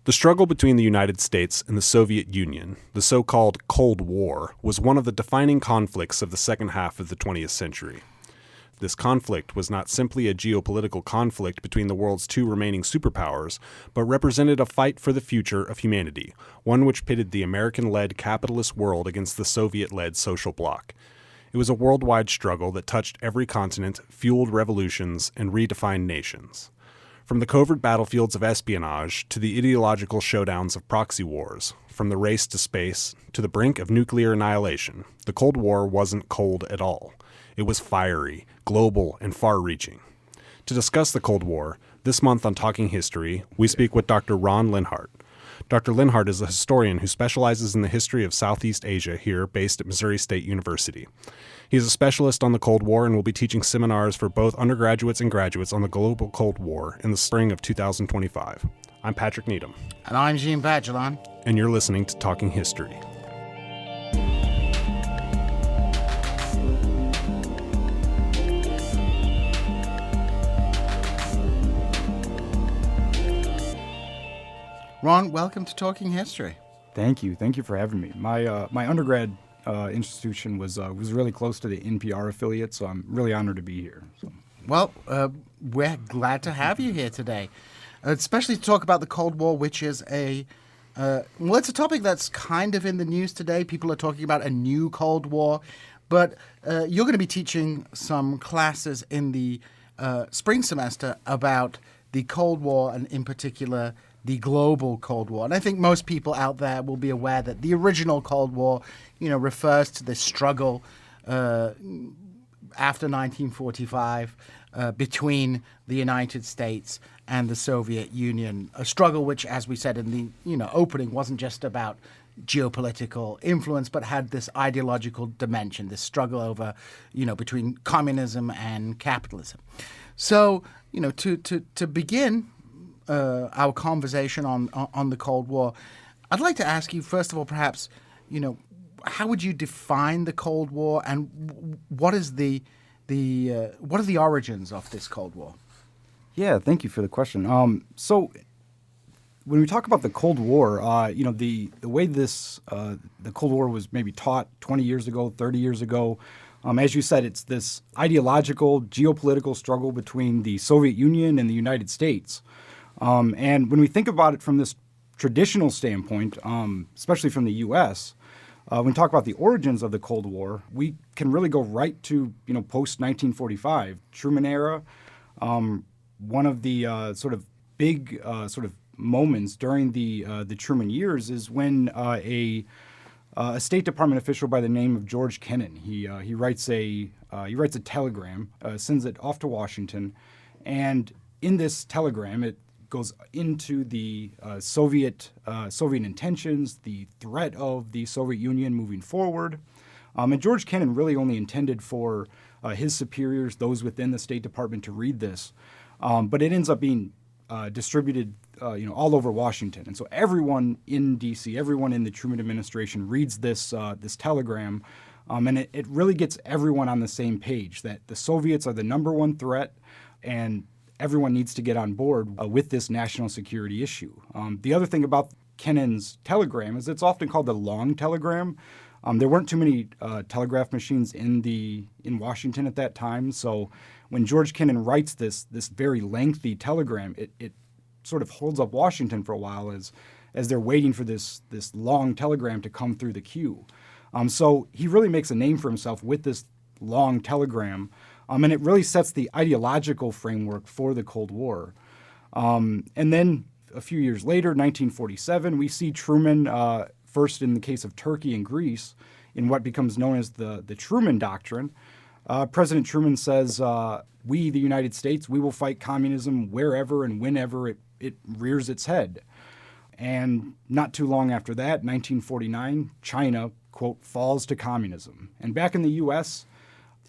The struggle between the United States and the Soviet Union, the so-called Cold War, was one of the defining conflicts of the second half of the 20th century. This conflict was not simply a geopolitical conflict between the world's two remaining superpowers, but represented a fight for the future of humanity, one which pitted the American-led capitalist world against the Soviet-led social bloc. It was a worldwide struggle that touched every continent, fueled revolutions, and redefined nations. From the covert battlefields of espionage to the ideological showdowns of proxy wars, from the race to space to the brink of nuclear annihilation, the Cold War wasn't cold at all. It was fiery, global, and far-reaching. To discuss the Cold War, this month on Talking History, we speak with Dr. Ron Leonhardt. Dr. Leonhardt is a historian who specializes in the history of Southeast Asia here, based at Missouri State University. He is a specialist on the Cold War and will be teaching seminars for both undergraduates and graduates on the global Cold War in the spring of 2025. I'm Patrick Needham. And I'm Jean Badgelon. And you're listening to Talking History. Ron, welcome to Talking History. Thank you. Thank you for having me. My undergrad institution was really close to the NPR affiliate, so I'm really honored to be here. So. Well, we're glad to have you here today, especially to talk about the Cold War, which is it's a topic that's kind of in the news today. People are talking about a new Cold War, but you're going to be teaching some classes in the spring semester about the Cold War and, in particular, the global Cold War. And I think most people out there will be aware that the original Cold War, refers to the struggle after 1945 between the United States and the Soviet Union. A struggle which, as we said in the opening, wasn't just about geopolitical influence, but had this ideological dimension, this struggle over, between communism and capitalism. So, to begin our conversation on the Cold War, I'd like to ask you, first of all, perhaps, how would you define the Cold War, and what are the origins of this Cold War? Yeah, thank you for the question. So when we talk about the Cold War, the way the Cold War was maybe taught 20 years ago, 30 years ago, as you said, it's this ideological, geopolitical struggle between the Soviet Union and the United States. And when we think about it from this traditional standpoint, especially from the U.S., when we talk about the origins of the Cold War, we can really go right to, post-1945, Truman era. One of the sort of big moments during the Truman years is when a State Department official by the name of George Kennan, he writes a telegram, sends it off to Washington, and in this telegram it goes into the Soviet intentions, the threat of the Soviet Union moving forward. And George Kennan really only intended for his superiors, those within the State Department, to read this. But it ends up being distributed all over Washington. And so everyone in D.C., everyone in the Truman administration reads this telegram. And it really gets everyone on the same page that the Soviets are the number one threat, and everyone needs to get on board with this national security issue. The other thing about Kennan's telegram is it's often called the long telegram. There weren't too many telegraph machines in Washington at that time, so when George Kennan writes this very lengthy telegram, it sort of holds up Washington for a while as they're waiting for this long telegram to come through the queue. So he really makes a name for himself with this long telegram. And it really sets the ideological framework for the Cold War. And then a few years later, 1947, we see Truman, first in the case of Turkey and Greece, in what becomes known as the Truman Doctrine. President Truman says, we, the United States, we will fight communism wherever and whenever it rears its head. And not too long after that, 1949, China, quote, falls to communism. And back in the U.S.,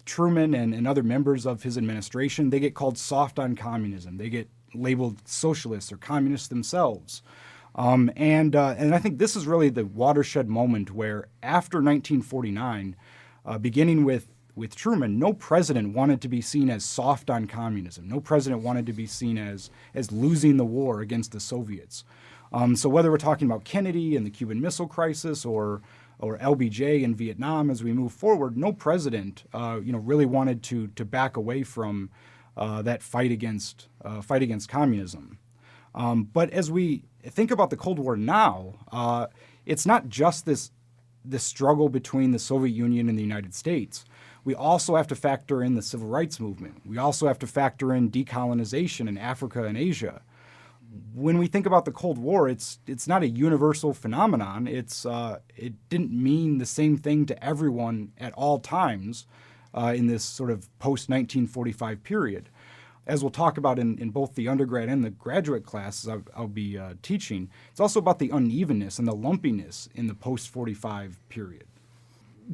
Truman and other members of his administration, they get called soft on communism. They get labeled socialists or communists themselves. And I think this is really the watershed moment where after 1949, beginning with with Truman, no president wanted to be seen as soft on communism. No president wanted to be seen as losing the war against the Soviets. So whether we're talking about Kennedy and the Cuban Missile Crisis or LBJ in Vietnam as we move forward, no president really wanted to back away from that fight against communism. But as we think about the Cold War now, it's not just this struggle between the Soviet Union and the United States. We also have to factor in the civil rights movement. We also have to factor in decolonization in Africa and Asia. When we think about the Cold War, it's not a universal phenomenon. It didn't mean the same thing to everyone at all times in this sort of post-1945 period. As we'll talk about in both the undergrad and the graduate classes I'll be teaching, it's also about the unevenness and the lumpiness in the post-45 period.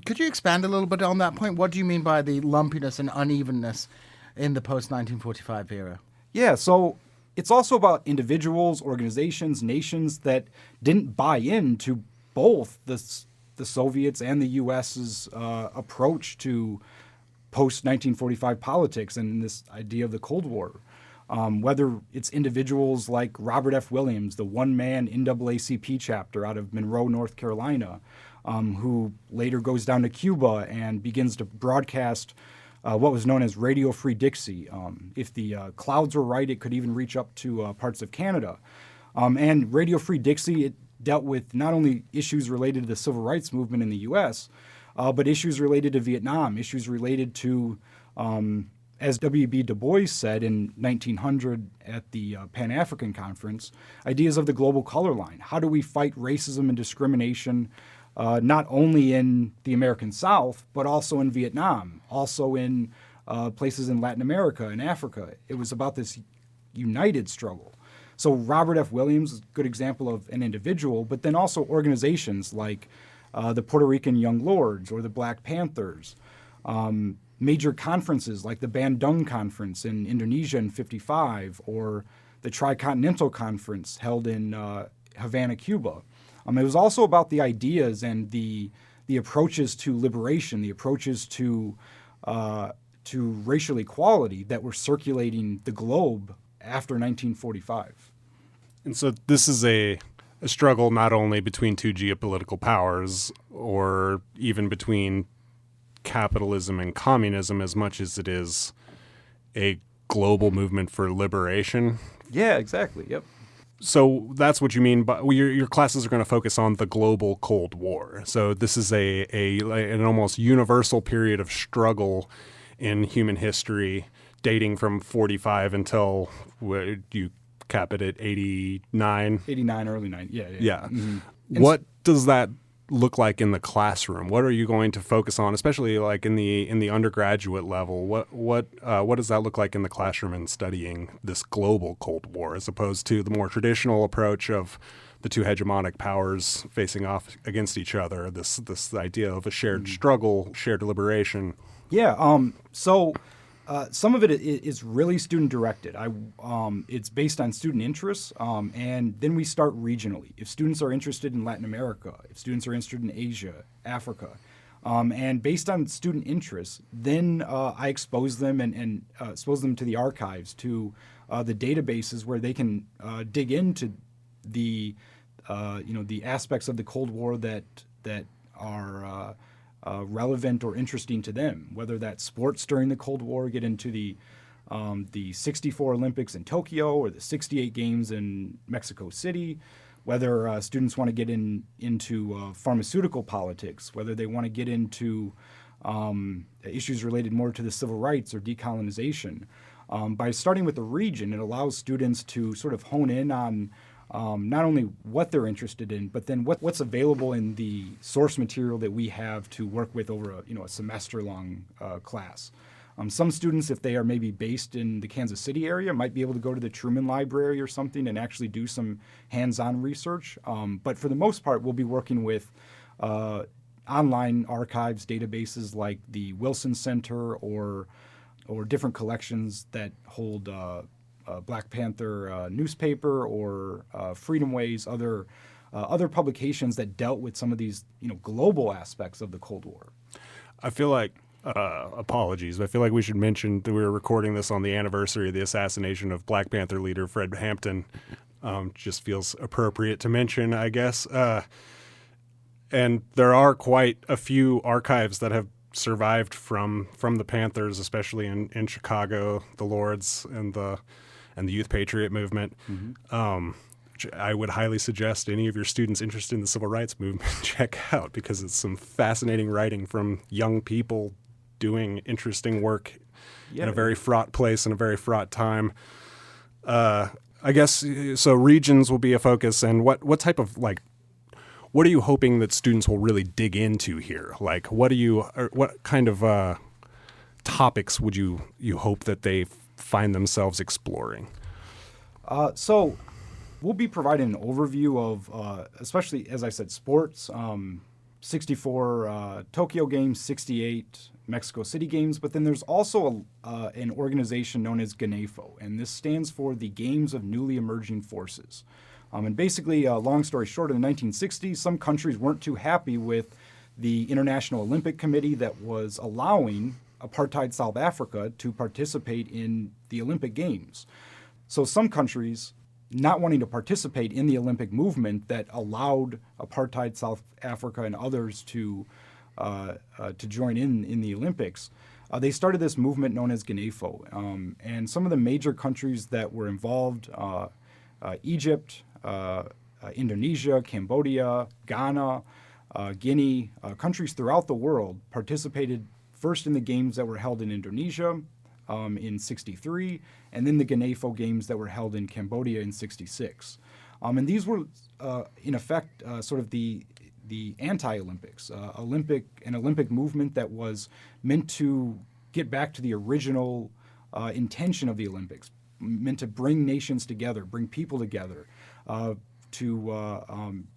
Could you expand a little bit on that point? What do you mean by the lumpiness and unevenness in the post-1945 era? Yeah, so it's also about individuals, organizations, nations that didn't buy into both the Soviets and the U.S.'s approach to post-1945 politics and this idea of the Cold War. Whether it's individuals like Robert F. Williams, the one-man NAACP chapter out of Monroe, North Carolina, who later goes down to Cuba and begins to broadcast what was known as Radio Free Dixie. If the clouds were right, it could even reach up to parts of Canada. And Radio Free Dixie, it dealt with not only issues related to the civil rights movement in the U.S., but issues related to Vietnam, issues related to, as W.B. Du Bois said in 1900 at the Pan-African Conference, ideas of the global color line. How do we fight racism and discrimination not only in the American South, but also in Vietnam, also in places in Latin America and Africa? It was about this united struggle. So Robert F. Williams is a good example of an individual, but then also organizations like the Puerto Rican Young Lords or the Black Panthers, major conferences like the Bandung Conference in Indonesia in '55, or the Tricontinental Conference held in Havana, Cuba. It was also about the ideas and the approaches to liberation, the approaches to racial equality that were circulating the globe after 1945. And so this is a struggle not only between two geopolitical powers or even between capitalism and communism as much as it is a global movement for liberation. Yeah, exactly. Yep. So that's what you mean by your classes are going to focus on the global Cold War. So this is an almost universal period of struggle in human history, dating from 45 until you cap it at 89. 89, early 90. Yeah. Yeah. Mm-hmm. What does that look like in the classroom? What are you going to focus on, especially like in the undergraduate level? What does that look like in the classroom in studying this global Cold War, as opposed to the more traditional approach of the two hegemonic powers facing off against each other? This idea of a shared struggle, shared liberation. Yeah. So some of it is really student directed. It's based on student interests, and then we start regionally. If students are interested in Latin America, if students are interested in Asia, Africa, and based on student interests, then I expose them and expose them to the archives, to the databases where they can dig into the aspects of the Cold War that are relevant or interesting to them, whether that's sports during the Cold War, get into the 64 Olympics in Tokyo or the 68 games in Mexico City, whether students want to get into pharmaceutical politics, whether they want to get into issues related more to the civil rights or decolonization. By starting with the region, it allows students to sort of hone in on not only what they're interested in, but then what's available in the source material that we have to work with over a semester-long class. Some students, if they are maybe based in the Kansas City area, might be able to go to the Truman Library or something and actually do some hands-on research. But for the most part, we'll be working with online archives, databases like the Wilson Center or different collections that hold Black Panther newspaper or Freedom Ways, other publications that dealt with some of these global aspects of the Cold War. I feel like apologies. I feel like we should mention that we were recording this on the anniversary of the assassination of Black Panther leader Fred Hampton. Just feels appropriate to mention, I guess. And there are quite a few archives that have survived from the Panthers, especially in Chicago, the Lords and the Youth Patriot movement. Which I would highly suggest any of your students interested in the civil rights movement check out, because it's some fascinating writing from young people doing interesting work in a very fraught place and a very fraught time. I guess so. Regions will be a focus, and what type of what are you hoping that students will really dig into here? Like, what kind of topics would you hope that they find themselves exploring? So we'll be providing an overview of, especially, as I said, sports, 64 Tokyo Games, 68 Mexico City Games, but then there's also an organization known as GNAFO, and this stands for the Games of Newly Emerging Forces. And basically, long story short, in the 1960s, some countries weren't too happy with the International Olympic Committee that was allowing apartheid South Africa to participate in the Olympic Games. So some countries, not wanting to participate in the Olympic movement that allowed apartheid South Africa and others to join in the Olympics, they started this movement known as GNAFO. And some of the major countries that were involved, Egypt, Indonesia, Cambodia, Ghana, Guinea, countries throughout the world participated first in the games that were held in Indonesia in 63, and then the GNAFO games that were held in Cambodia in 66. And these were, in effect, sort of the anti-Olympics, an Olympic movement that was meant to get back to the original intention of the Olympics, meant to bring nations together, bring people together, to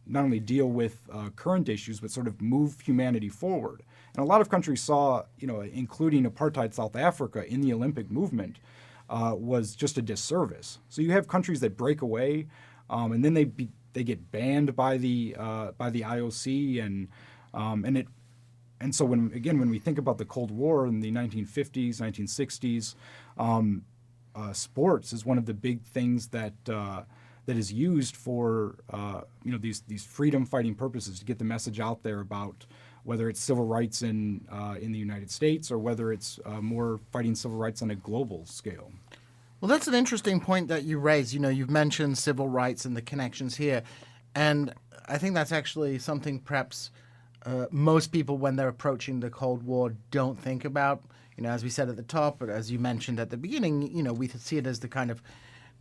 not only deal with current issues, but sort of move humanity forward. And a lot of countries saw, including apartheid South Africa in the Olympic movement, was just a disservice. So you have countries that break away, and then they get banned by the IOC, and so when we think about the Cold War in the 1950s, 1960s, sports is one of the big things that is used for these freedom fighting purposes, to get the message out there about whether it's civil rights in the United States or whether it's more fighting civil rights on a global scale. Well, that's an interesting point that you raised. You've mentioned civil rights and the connections here, and I think that's actually something perhaps most people, when they're approaching the Cold War, don't think about. As we said at the top, but as you mentioned at the beginning, we see it as the kind of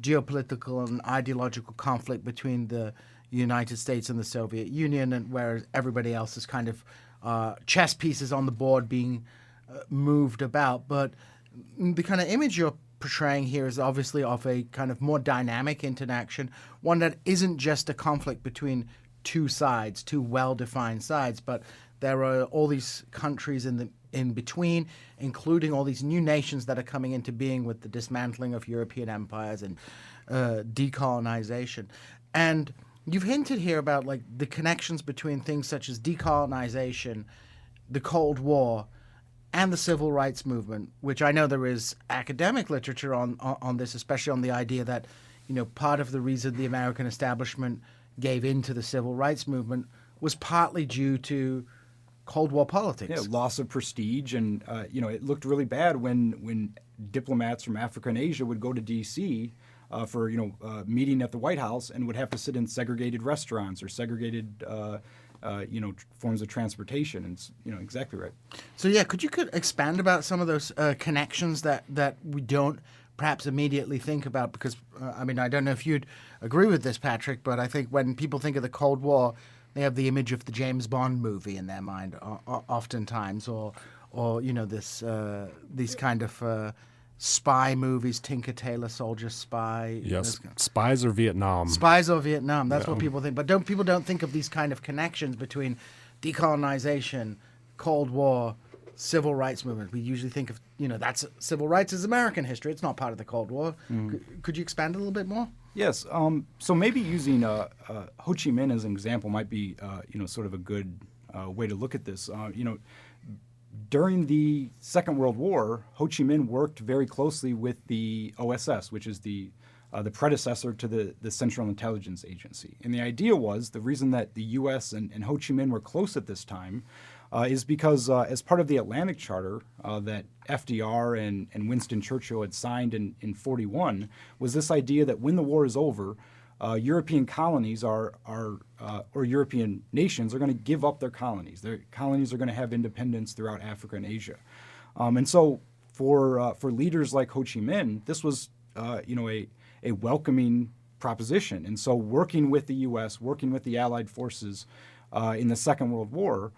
geopolitical and ideological conflict between the United States and the Soviet Union, and whereas everybody else is kind of chess pieces on the board being moved about. But the kind of image you're portraying here is obviously of a kind of more dynamic interaction, one that isn't just a conflict between two sides, two well-defined sides, but there are all these countries in between, including all these new nations that are coming into being with the dismantling of European empires and decolonization. And you've hinted here about the connections between things such as decolonization, the Cold War, and the civil rights movement, which I know there is academic literature on this, especially on the idea that, part of the reason the American establishment gave in to the civil rights movement was partly due to Cold War politics. Yeah, loss of prestige, and it looked really bad when diplomats from Africa and Asia would go to D.C. For meeting at the White House and would have to sit in segregated restaurants or segregated forms of transportation. And exactly right. So could you expand about some of those connections that we don't perhaps immediately think about? Because I don't know if you'd agree with this, Patrick, but I think when people think of the Cold War, they have the image of the James Bond movie in their mind, oftentimes, or these kind of spy movies, Tinker Tailor Soldier Spy. Yes, Spies or Vietnam. Spies or Vietnam. That's what people think. But people don't think of these kind of connections between decolonization, Cold War, civil rights movement. We usually think of that's civil rights is American history. It's not part of the Cold War. Could you expand a little bit more? Yes. So maybe using Ho Chi Minh as an example might be sort of a good way to look at this. during the Second World War, Ho Chi Minh worked very closely with the OSS, which is the predecessor to the Central Intelligence Agency. And the idea was, the reason that the U.S. and Ho Chi Minh were close at this time is because as part of the Atlantic Charter that FDR and Winston Churchill had signed in 1941, was this idea that when the war is over, European colonies or European nations are going to give up their colonies. Their colonies are going to have independence throughout Africa and Asia. And so for leaders like Ho Chi Minh, this was a welcoming proposition. And so working with the U.S., working with the Allied forces in the Second World War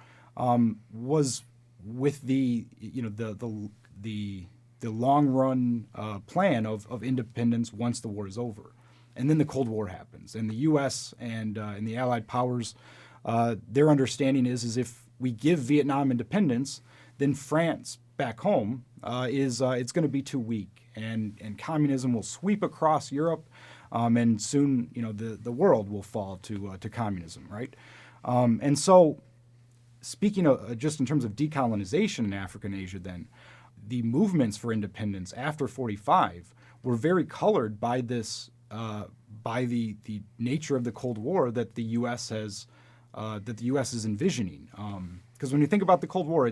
was with the long run plan of independence once the war is over. And then the Cold War happens, and the U.S. and the Allied powers, their understanding is if we give Vietnam independence, then France back home it's going to be too weak, and communism will sweep across Europe, and soon the world will fall to communism, right? And so, speaking of just in terms of decolonization in Africa and Asia, then the movements for independence after 1945 were very colored by this. By the nature of the Cold War that the U.S. is envisioning, because when you think about the Cold War,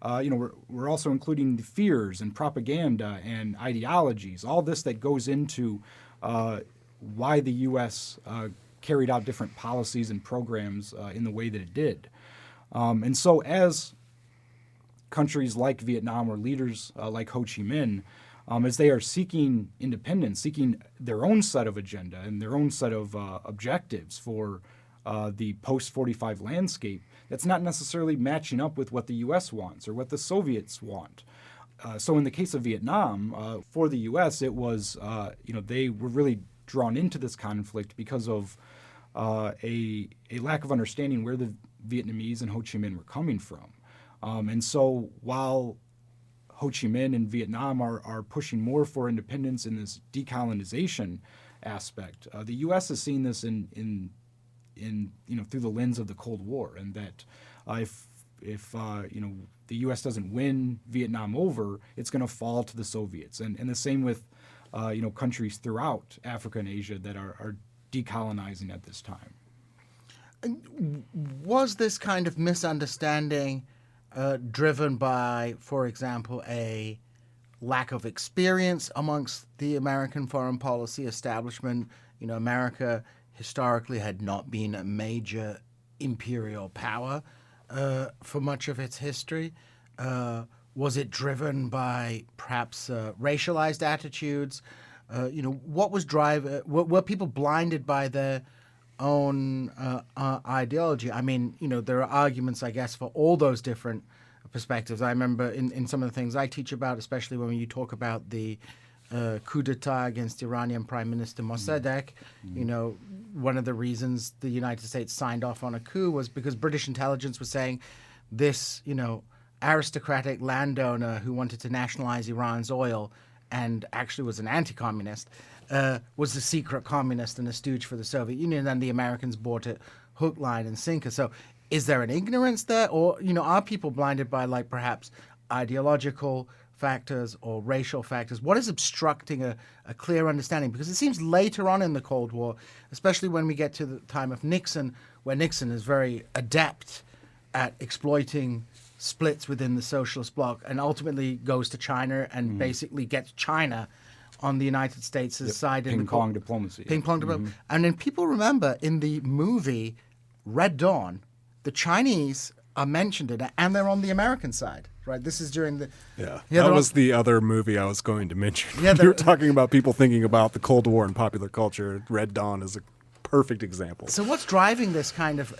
we're also including the fears and propaganda and ideologies, all this that goes into why the U.S. Carried out different policies and programs in the way that it did, and so as countries like Vietnam or leaders like Ho Chi Minh. As they are seeking independence, seeking their own set of agenda and their own set of objectives for the post-45 landscape, that's not necessarily matching up with what the U.S. wants or what the Soviets want. So in the case of Vietnam, for the U.S., it was, they were really drawn into this conflict because of a lack of understanding where the Vietnamese and Ho Chi Minh were coming from. And so while Ho Chi Minh and Vietnam are pushing more for independence in this decolonization aspect, the U.S. has seen this in through the lens of the Cold War, and that if the U.S. doesn't win Vietnam over, it's going to fall to the Soviets, and the same with countries throughout Africa and Asia that are decolonizing at this time. Was this kind of misunderstanding driven by, for example, a lack of experience amongst the American foreign policy establishment? America historically had not been a major imperial power for much of its history. Was it driven by perhaps racialized attitudes? What was were people blinded by their own ideology? I mean, there are arguments, I guess, for all those different perspectives. I remember in some of the things I teach about, especially when you talk about the coup d'etat against Iranian Prime Minister Mossadegh, one of the reasons the United States signed off on a coup was because British intelligence was saying this, aristocratic landowner who wanted to nationalize Iran's oil and actually was an anti-communist, was a secret communist and a stooge for the Soviet Union, and the Americans bought it hook, line, and sinker. So is there an ignorance there? Or, are people blinded by, perhaps ideological factors or racial factors? What is obstructing a clear understanding? Because it seems later on in the Cold War, especially when we get to the time of Nixon, where Nixon is very adept at exploiting splits within the socialist bloc and ultimately goes to China and basically gets China on the United States' side. Ping-pong diplomacy. Ping-pong diplomacy. And then people remember in the movie Red Dawn, the Chinese are mentioned in it, and they're on the American side, right? This is during the... that was the other movie I was going to mention. You were talking about people thinking about the Cold War in popular culture. Red Dawn is a perfect example. So what's driving this kind of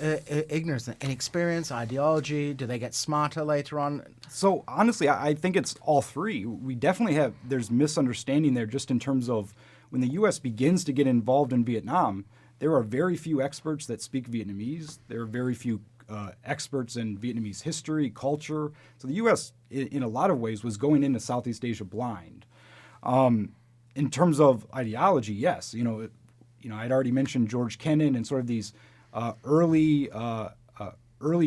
ignorance, inexperience, ideology? Do they get smarter later on? So honestly, I think it's all three. We definitely there's misunderstanding there just in terms of when the U.S. begins to get involved in Vietnam, there are very few experts that speak Vietnamese. There are very few experts in Vietnamese history, culture. So the U.S. in a lot of ways was going into Southeast Asia blind. In terms of ideology, yes, I'd already mentioned George Kennan and sort of these early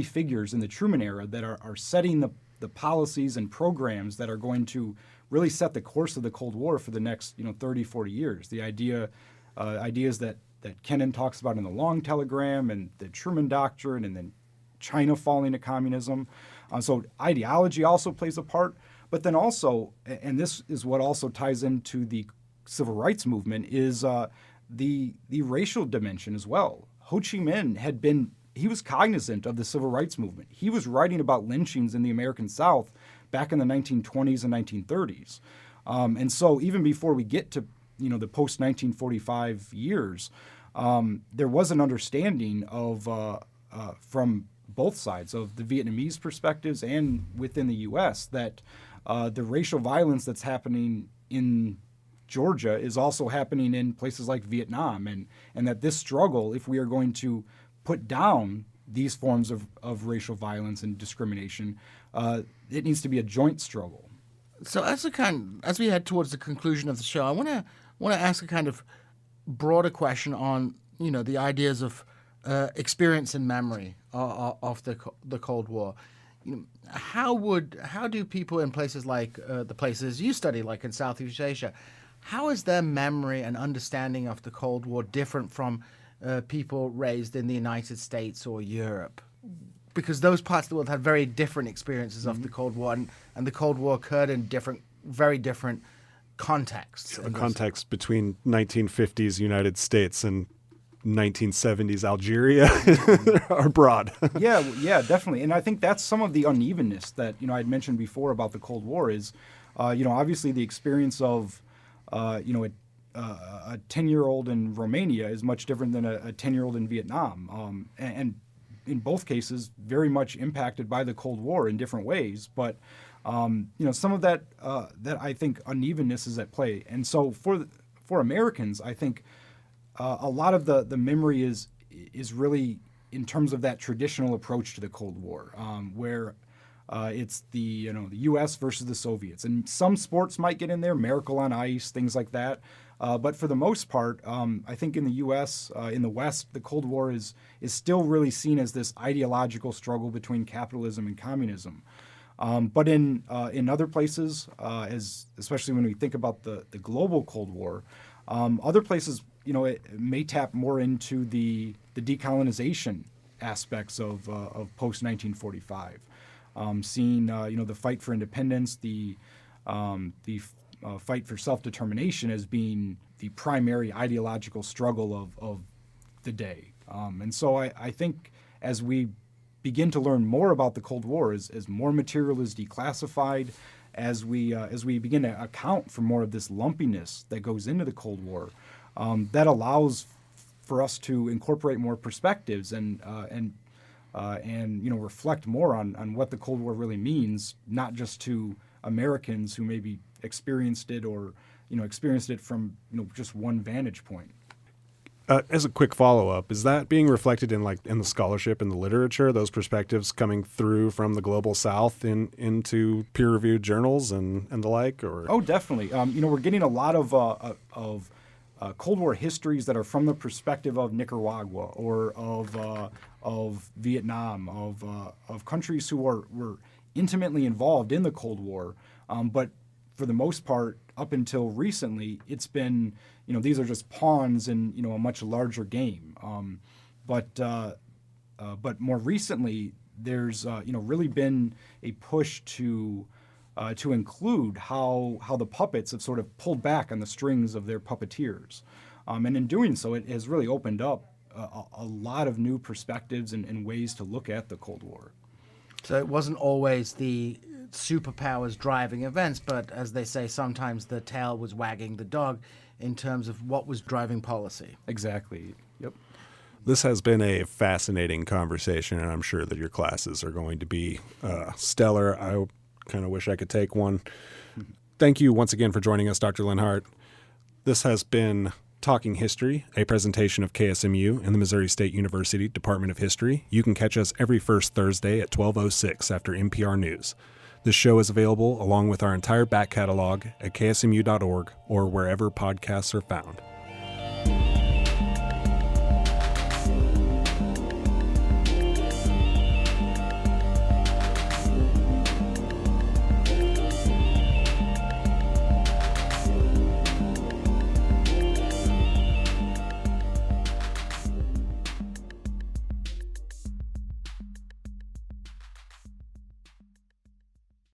figures in the Truman era that are setting the policies and programs that are going to really set the course of the Cold War for the next 30, 40 years. The ideas that Kennan talks about in the Long Telegram and the Truman Doctrine, and then China falling to communism. So ideology also plays a part. But then also, and this is what also ties into the civil rights movement, is the racial dimension as well. Ho Chi Minh he was cognizant of the civil rights movement. He was writing about lynchings in the American South back in the 1920s and 1930s. And so even before we get to the post-1945 years, there was an understanding of from both sides of the Vietnamese perspectives and within the U.S. that the racial violence that's happening in Georgia is also happening in places like Vietnam, and that this struggle, if we are going to put down these forms of racial violence and discrimination, it needs to be a joint struggle. So as we head towards the conclusion of the show, I want to ask a kind of broader question on the ideas of experience and memory of the Cold War. How do people in places like the places you study, like in Southeast Asia, how is their memory and understanding of the Cold War different from people raised in the United States or Europe? Because those parts of the world had very different experiences of the Cold War, and the Cold War occurred in very different contexts. The context between 1950s United States and 1970s Algeria are broad. yeah, definitely. And I think that's some of the unevenness that I'd mentioned before about the Cold War is, obviously the experience of a 10-year-old in Romania is much different than a 10-year-old in Vietnam, and in both cases very much impacted by the Cold War in different ways. But some of that I think unevenness is at play, and so for Americans, I think a lot of the memory is really in terms of that traditional approach to the Cold War, where it's the U.S. versus the Soviets, and some sports might get in there, Miracle on Ice, things like that. But for the most part, I think in the U.S., in the West, the Cold War is still really seen as this ideological struggle between capitalism and communism. But in other places, especially when we think about the global Cold War, other places, it may tap more into the decolonization aspects of post 1945, seeing the fight for independence, the fight for self-determination as being the primary ideological struggle of the day. And so I think as we begin to learn more about the Cold War, as more material is declassified, as we begin to account for more of this lumpiness that goes into the Cold War, that allows for us to incorporate more perspectives and reflect more on what the Cold War really means, not just to Americans who maybe experienced it or experienced it from just one vantage point. As a quick follow-up, is that being reflected in the scholarship and the literature, those perspectives coming through from the global South into peer-reviewed journals and the like? Or Oh, definitely. We're getting a lot of Cold War histories that are from the perspective of Nicaragua or of Vietnam, of countries who were intimately involved in the Cold War, but for the most part, up until recently, it's been, these are just pawns in, a much larger game. But more recently, there's, really been a push to include how the puppets have sort of pulled back on the strings of their puppeteers. And in doing so, it has really opened up a lot of new perspectives and ways to look at the Cold War. So it wasn't always the superpowers driving events, but as they say, sometimes the tail was wagging the dog in terms of what was driving policy. Exactly. Yep. This has been a fascinating conversation, and I'm sure that your classes are going to be stellar. I kind of wish I could take one. Thank you once again for joining us, Dr. Leonhardt. This has been Talking History, a presentation of KSMU and the Missouri State University Department of History. You can catch us every first Thursday at 12:06 after NPR News. This show is available along with our entire back catalog at ksmu.org or wherever podcasts are found.